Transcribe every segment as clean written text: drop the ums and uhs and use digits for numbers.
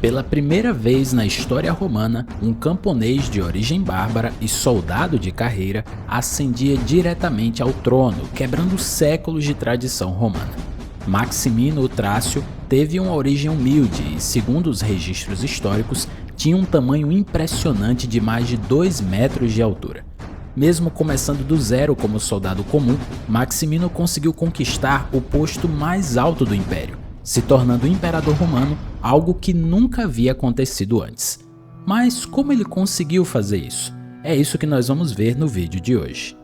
Pela primeira vez na história romana, um camponês de origem bárbara e soldado de carreira ascendia diretamente ao trono, quebrando séculos de tradição romana. Maximino o Trácio teve uma origem humilde e, segundo os registros históricos, tinha um tamanho impressionante de mais de 2 metros de altura. Mesmo começando do zero como soldado comum, Maximino conseguiu conquistar o posto mais alto do império, se tornando imperador romano, algo que nunca havia acontecido antes. Mas como ele conseguiu fazer isso? É isso que nós vamos ver no vídeo de hoje.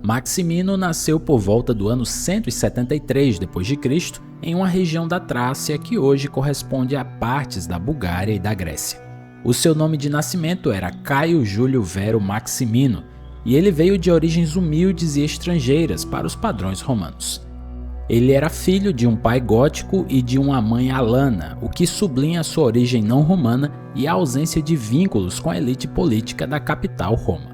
Maximino nasceu por volta do ano 173 d.C. em uma região da Trácia que hoje corresponde a partes da Bulgária e da Grécia. O seu nome de nascimento era Caio Júlio Vero Maximino, e ele veio de origens humildes e estrangeiras para os padrões romanos. Ele era filho de um pai gótico e de uma mãe alana, o que sublinha sua origem não romana e a ausência de vínculos com a elite política da capital Roma.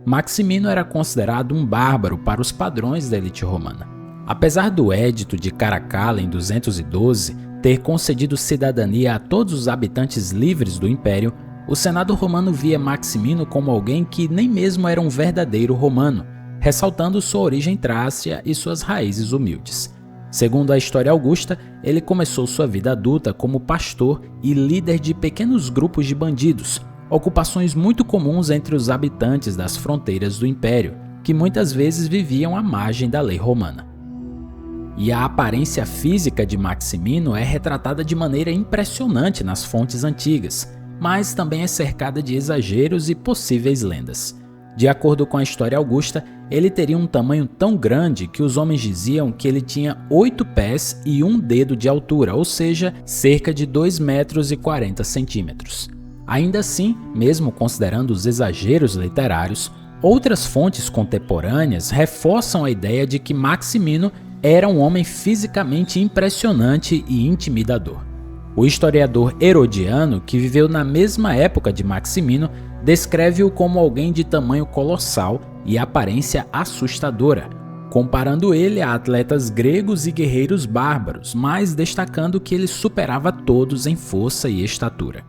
Maximino era considerado um bárbaro para os padrões da elite romana. Apesar do Edito de Caracalla em 212 ter concedido cidadania a todos os habitantes livres do império, o Senado romano via Maximino como alguém que nem mesmo era um verdadeiro romano, ressaltando sua origem trácia e suas raízes humildes. Segundo a história augusta, ele começou sua vida adulta como pastor e líder de pequenos grupos de bandidos, ocupações muito comuns entre os habitantes das fronteiras do império, que muitas vezes viviam à margem da lei romana. E a aparência física de Maximino é retratada de maneira impressionante nas fontes antigas, mas também é cercada de exageros e possíveis lendas. De acordo com a história augusta, ele teria um tamanho tão grande que os homens diziam que ele tinha 8 pés e 1 dedo de altura, ou seja, cerca de 2 metros e 40 centímetros. Ainda assim, mesmo considerando os exageros literários, outras fontes contemporâneas reforçam a ideia de que Maximino era um homem fisicamente impressionante e intimidador. O historiador Herodiano, que viveu na mesma época de Maximino, descreve-o como alguém de tamanho colossal e aparência assustadora, comparando ele a atletas gregos e guerreiros bárbaros, mas destacando que ele superava todos em força e estatura.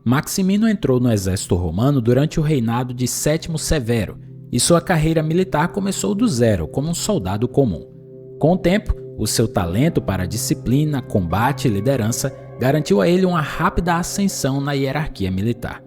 Maximino entrou no exército romano durante o reinado de Sétimo Severo, e sua carreira militar começou do zero como um soldado comum. Com o tempo, o seu talento para disciplina, combate e liderança garantiu a ele uma rápida ascensão na hierarquia militar.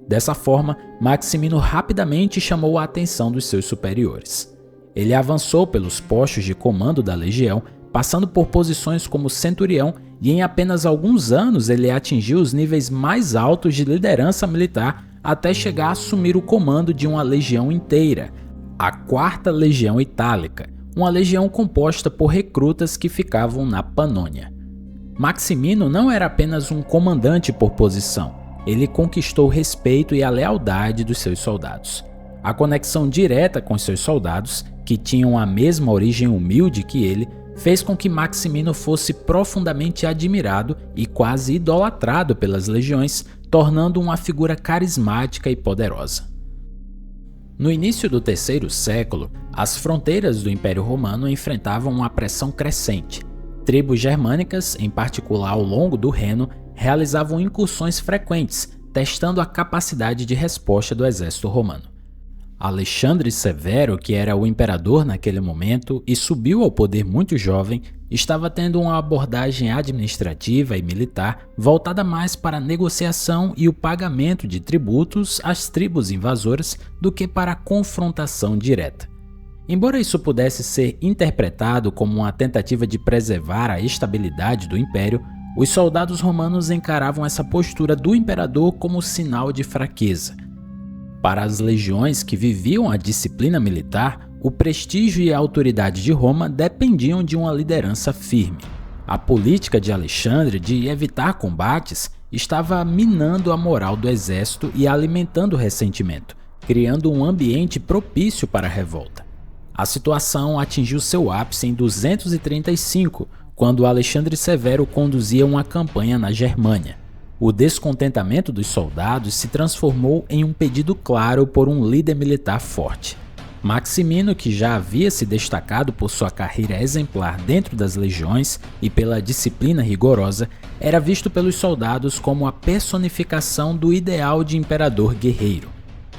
Dessa forma, Maximino rapidamente chamou a atenção dos seus superiores. Ele avançou pelos postos de comando da legião, passando por posições como centurião, e em apenas alguns anos ele atingiu os níveis mais altos de liderança militar até chegar a assumir o comando de uma legião inteira, a 4ª Legião Itálica, uma legião composta por recrutas que ficavam na Panônia. Maximino não era apenas um comandante por posição, ele conquistou o respeito e a lealdade dos seus soldados. A conexão direta com seus soldados, que tinham a mesma origem humilde que ele, fez com que Maximino fosse profundamente admirado e quase idolatrado pelas legiões, tornando-o uma figura carismática e poderosa. No início do 3º século, as fronteiras do Império Romano enfrentavam uma pressão crescente. Tribos germânicas, em particular ao longo do Reno, realizavam incursões frequentes, testando a capacidade de resposta do exército romano. Alexandre Severo, que era o imperador naquele momento e subiu ao poder muito jovem, estava tendo uma abordagem administrativa e militar voltada mais para a negociação e o pagamento de tributos às tribos invasoras do que para a confrontação direta. Embora isso pudesse ser interpretado como uma tentativa de preservar a estabilidade do império, os soldados romanos encaravam essa postura do imperador como sinal de fraqueza. Para as legiões que viviam a disciplina militar, o prestígio e a autoridade de Roma dependiam de uma liderança firme. A política de Alexandre de evitar combates estava minando a moral do exército e alimentando o ressentimento, criando um ambiente propício para a revolta. A situação atingiu seu ápice em 235, quando Alexandre Severo conduzia uma campanha na Germânia. O descontentamento dos soldados se transformou em um pedido claro por um líder militar forte. Maximino, que já havia se destacado por sua carreira exemplar dentro das legiões e pela disciplina rigorosa, era visto pelos soldados como a personificação do ideal de imperador guerreiro.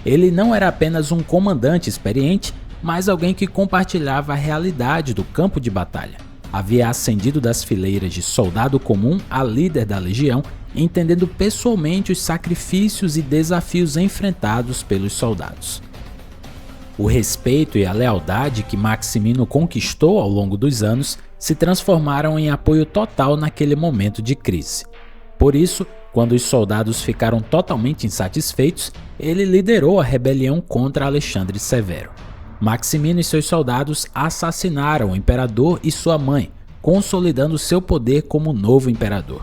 Ele não era apenas um comandante experiente, mas alguém que compartilhava a realidade do campo de batalha. Havia ascendido das fileiras de soldado comum a líder da legião, entendendo pessoalmente os sacrifícios e desafios enfrentados pelos soldados. O respeito e a lealdade que Maximino conquistou ao longo dos anos se transformaram em apoio total naquele momento de crise. Por isso, quando os soldados ficaram totalmente insatisfeitos, ele liderou a rebelião contra Alexandre Severo. Maximino e seus soldados assassinaram o imperador e sua mãe, consolidando seu poder como novo imperador.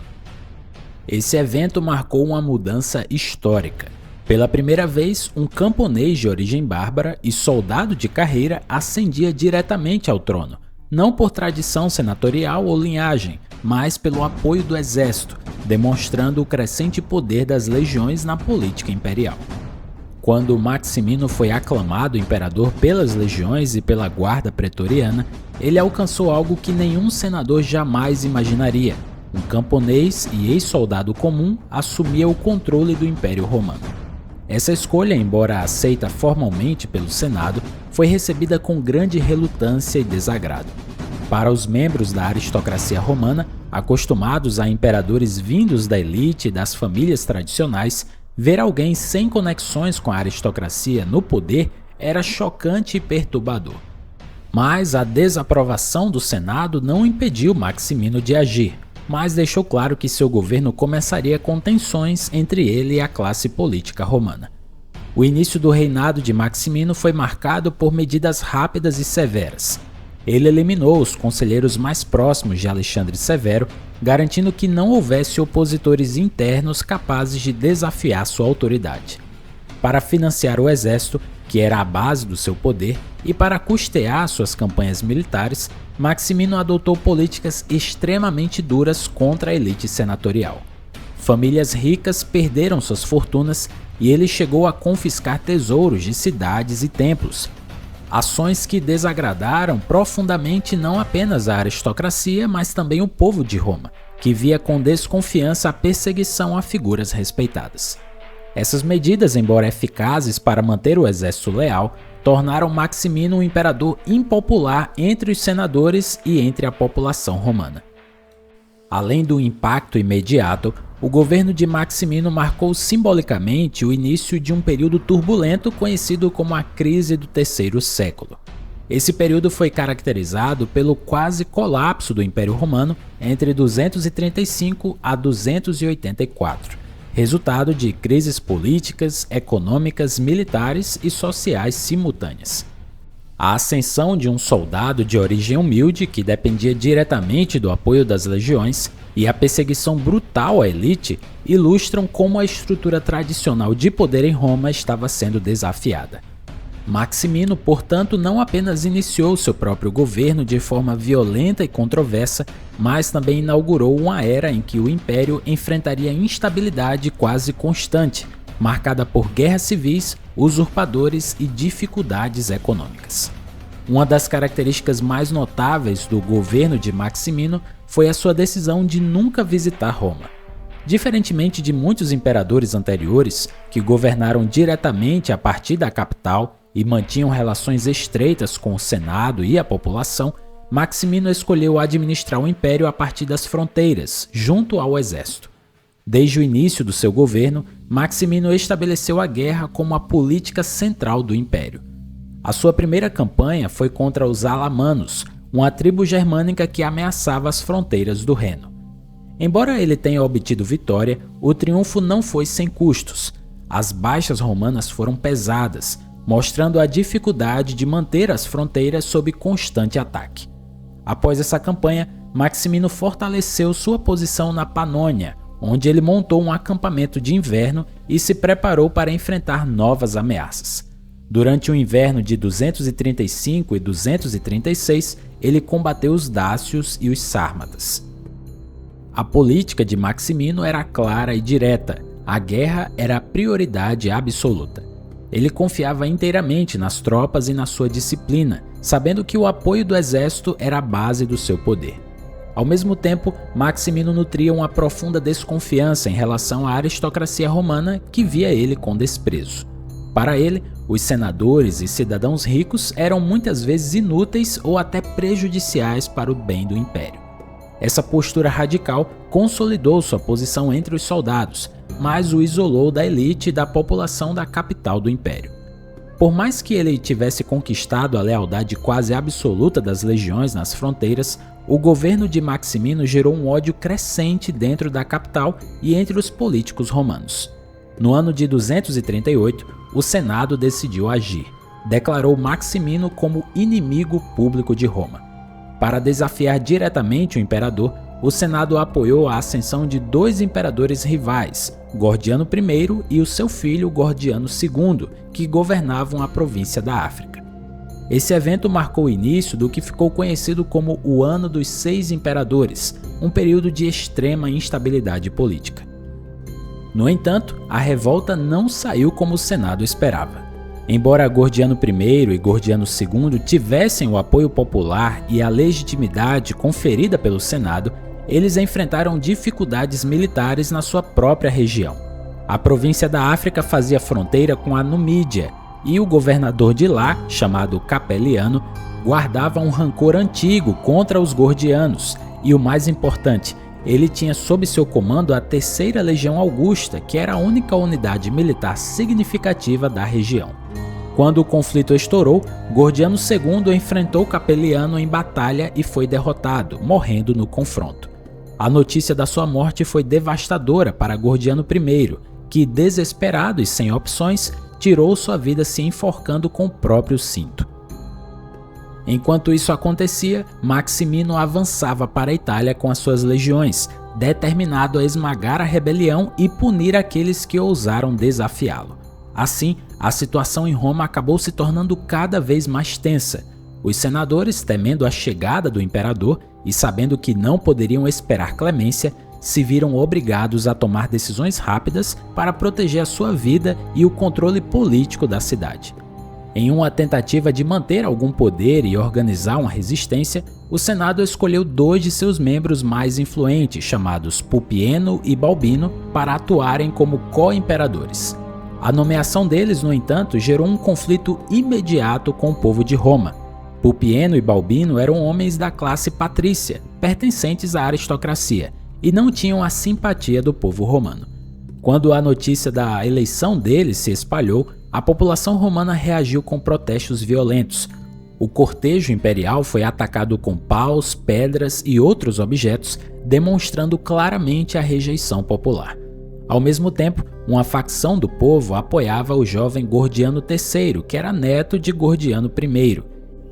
Esse evento marcou uma mudança histórica. Pela primeira vez, um camponês de origem bárbara e soldado de carreira ascendia diretamente ao trono, não por tradição senatorial ou linhagem, mas pelo apoio do exército, demonstrando o crescente poder das legiões na política imperial. Quando Maximino foi aclamado imperador pelas legiões e pela guarda pretoriana, ele alcançou algo que nenhum senador jamais imaginaria. Um camponês e ex-soldado comum assumia o controle do Império Romano. Essa escolha, embora aceita formalmente pelo Senado, foi recebida com grande relutância e desagrado. Para os membros da aristocracia romana, acostumados a imperadores vindos da elite e das famílias tradicionais, ver alguém sem conexões com a aristocracia no poder era chocante e perturbador. Mas a desaprovação do Senado não impediu Maximino de agir, mas deixou claro que seu governo começaria com tensões entre ele e a classe política romana. O início do reinado de Maximino foi marcado por medidas rápidas e severas. Ele eliminou os conselheiros mais próximos de Alexandre Severo, garantindo que não houvesse opositores internos capazes de desafiar sua autoridade. Para financiar o exército, que era a base do seu poder, e para custear suas campanhas militares, Maximino adotou políticas extremamente duras contra a elite senatorial. Famílias ricas perderam suas fortunas e ele chegou a confiscar tesouros de cidades e templos. Ações que desagradaram profundamente não apenas a aristocracia, mas também o povo de Roma, que via com desconfiança a perseguição a figuras respeitadas. Essas medidas, embora eficazes para manter o exército leal, tornaram Maximino um imperador impopular entre os senadores e entre a população romana. Além do impacto imediato, o governo de Maximino marcou simbolicamente o início de um período turbulento conhecido como a Crise do Terceiro Século. Esse período foi caracterizado pelo quase colapso do Império Romano entre 235 a 284, resultado de crises políticas, econômicas, militares e sociais simultâneas. A ascensão de um soldado de origem humilde que dependia diretamente do apoio das legiões e a perseguição brutal à elite ilustram como a estrutura tradicional de poder em Roma estava sendo desafiada. Maximino, portanto, não apenas iniciou seu próprio governo de forma violenta e controversa, mas também inaugurou uma era em que o império enfrentaria instabilidade quase constante, marcada por guerras civis, usurpadores e dificuldades econômicas. Uma das características mais notáveis do governo de Maximino foi a sua decisão de nunca visitar Roma. Diferentemente de muitos imperadores anteriores, que governaram diretamente a partir da capital e mantinham relações estreitas com o Senado e a população, Maximino escolheu administrar o império a partir das fronteiras, junto ao exército. Desde o início do seu governo, Maximino estabeleceu a guerra como a política central do império. A sua primeira campanha foi contra os alamanos, uma tribo germânica que ameaçava as fronteiras do Reno. Embora ele tenha obtido vitória, o triunfo não foi sem custos. As baixas romanas foram pesadas, mostrando a dificuldade de manter as fronteiras sob constante ataque. Após essa campanha, Maximino fortaleceu sua posição na Panônia, onde ele montou um acampamento de inverno e se preparou para enfrentar novas ameaças. Durante o inverno de 235 e 236, ele combateu os dácios e os sármatas. A política de Maximino era clara e direta: a guerra era a prioridade absoluta. Ele confiava inteiramente nas tropas e na sua disciplina, sabendo que o apoio do exército era a base do seu poder. Ao mesmo tempo, Maximino nutria uma profunda desconfiança em relação à aristocracia romana, que via ele com desprezo. Para ele, os senadores e cidadãos ricos eram muitas vezes inúteis ou até prejudiciais para o bem do império. Essa postura radical consolidou sua posição entre os soldados, mas o isolou da elite e da população da capital do império. Por mais que ele tivesse conquistado a lealdade quase absoluta das legiões nas fronteiras, o governo de Maximino gerou um ódio crescente dentro da capital e entre os políticos romanos. No ano de 238, o Senado decidiu agir. Declarou Maximino como inimigo público de Roma. Para desafiar diretamente o imperador, o Senado apoiou a ascensão de dois imperadores rivais, Gordiano I e o seu filho Gordiano II, que governavam a província da África. Esse evento marcou o início do que ficou conhecido como o Ano dos Seis Imperadores, um período de extrema instabilidade política. No entanto, a revolta não saiu como o Senado esperava. Embora Gordiano I e Gordiano II tivessem o apoio popular e a legitimidade conferida pelo Senado, eles enfrentaram dificuldades militares na sua própria região. A província da África fazia fronteira com a Numídia, e o governador de lá, chamado Capeliano, guardava um rancor antigo contra os gordianos, e o mais importante, ele tinha sob seu comando a Terceira Legião Augusta, que era a única unidade militar significativa da região. Quando o conflito estourou, Gordiano II enfrentou Capeliano em batalha e foi derrotado, morrendo no confronto. A notícia da sua morte foi devastadora para Gordiano I, que, desesperado e sem opções, tirou sua vida se enforcando com o próprio cinto. Enquanto isso acontecia, Maximino avançava para a Itália com as suas legiões, determinado a esmagar a rebelião e punir aqueles que ousaram desafiá-lo. Assim, a situação em Roma acabou se tornando cada vez mais tensa. Os senadores, temendo a chegada do imperador e sabendo que não poderiam esperar clemência, se viram obrigados a tomar decisões rápidas para proteger a sua vida e o controle político da cidade. Em uma tentativa de manter algum poder e organizar uma resistência, o Senado escolheu dois de seus membros mais influentes, chamados Pupieno e Balbino, para atuarem como co-imperadores. A nomeação deles, no entanto, gerou um conflito imediato com o povo de Roma. Pupieno e Balbino eram homens da classe patrícia, pertencentes à aristocracia, e não tinham a simpatia do povo romano. Quando a notícia da eleição deles se espalhou, a população romana reagiu com protestos violentos. O cortejo imperial foi atacado com paus, pedras e outros objetos, demonstrando claramente a rejeição popular. Ao mesmo tempo, uma facção do povo apoiava o jovem Gordiano III, que era neto de Gordiano I,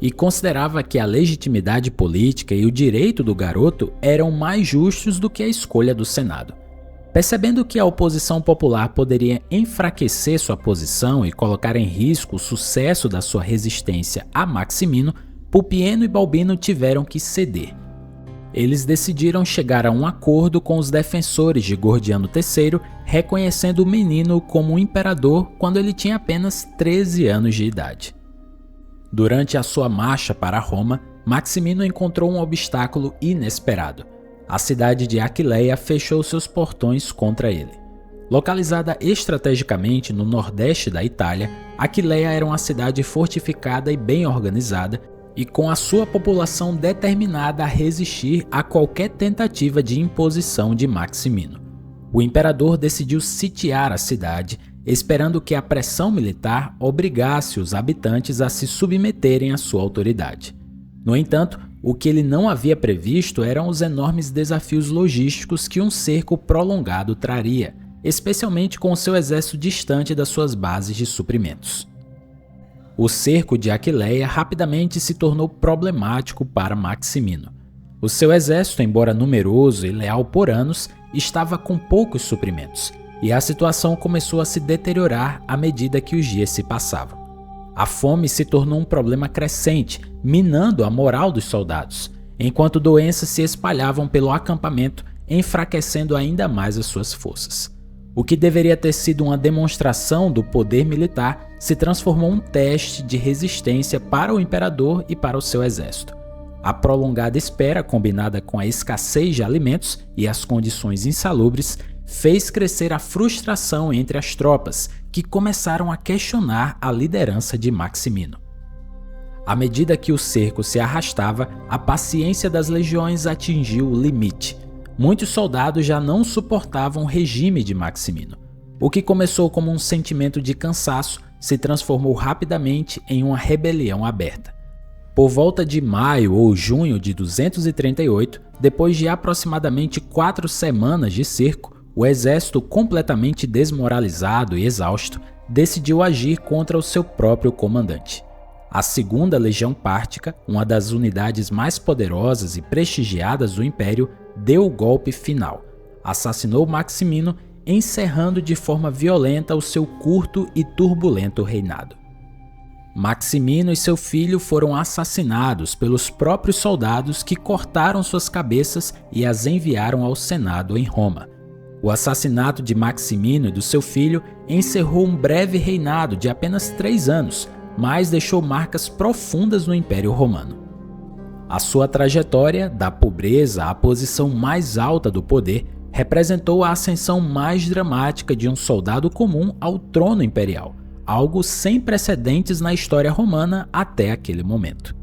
e considerava que a legitimidade política e o direito do garoto eram mais justos do que a escolha do Senado. Percebendo que a oposição popular poderia enfraquecer sua posição e colocar em risco o sucesso da sua resistência a Maximino, Pupieno e Balbino tiveram que ceder. Eles decidiram chegar a um acordo com os defensores de Gordiano III, reconhecendo o menino como um imperador quando ele tinha apenas 13 anos de idade. Durante a sua marcha para Roma, Maximino encontrou um obstáculo inesperado. A cidade de Aquileia fechou seus portões contra ele. Localizada estrategicamente no nordeste da Itália, Aquileia era uma cidade fortificada e bem organizada, e com a sua população determinada a resistir a qualquer tentativa de imposição de Maximino. O imperador decidiu sitiar a cidade, esperando que a pressão militar obrigasse os habitantes a se submeterem à sua autoridade. No entanto, o que ele não havia previsto eram os enormes desafios logísticos que um cerco prolongado traria, especialmente com o seu exército distante das suas bases de suprimentos. O cerco de Aquileia rapidamente se tornou problemático para Maximino. O seu exército, embora numeroso e leal por anos, estava com poucos suprimentos, e a situação começou a se deteriorar à medida que os dias se passavam. A fome se tornou um problema crescente, minando a moral dos soldados, enquanto doenças se espalhavam pelo acampamento, enfraquecendo ainda mais as suas forças. O que deveria ter sido uma demonstração do poder militar se transformou em um teste de resistência para o imperador e para o seu exército. A prolongada espera, combinada com a escassez de alimentos e as condições insalubres, fez crescer a frustração entre as tropas, que começaram a questionar a liderança de Maximino. À medida que o cerco se arrastava, a paciência das legiões atingiu o limite. Muitos soldados já não suportavam o regime de Maximino. O que começou como um sentimento de cansaço se transformou rapidamente em uma rebelião aberta. Por volta de maio ou junho de 238, depois de aproximadamente 4 semanas de cerco, o exército, completamente desmoralizado e exausto, decidiu agir contra o seu próprio comandante. A Segunda Legião Pártica, uma das unidades mais poderosas e prestigiadas do Império, deu o golpe final. Assassinou Maximino, encerrando de forma violenta o seu curto e turbulento reinado. Maximino e seu filho foram assassinados pelos próprios soldados que cortaram suas cabeças e as enviaram ao Senado em Roma. O assassinato de Maximino e do seu filho encerrou um breve reinado de apenas 3 anos, mas deixou marcas profundas no Império Romano. A sua trajetória, da pobreza à posição mais alta do poder, representou a ascensão mais dramática de um soldado comum ao trono imperial, algo sem precedentes na história romana até aquele momento.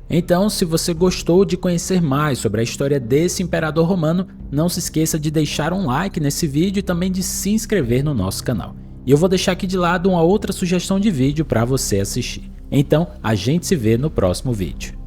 Então, se você gostou de conhecer mais sobre a história desse imperador romano, não se esqueça de deixar um like nesse vídeo e também de se inscrever no nosso canal. E eu vou deixar aqui de lado uma outra sugestão de vídeo para você assistir. Então, a gente se vê no próximo vídeo.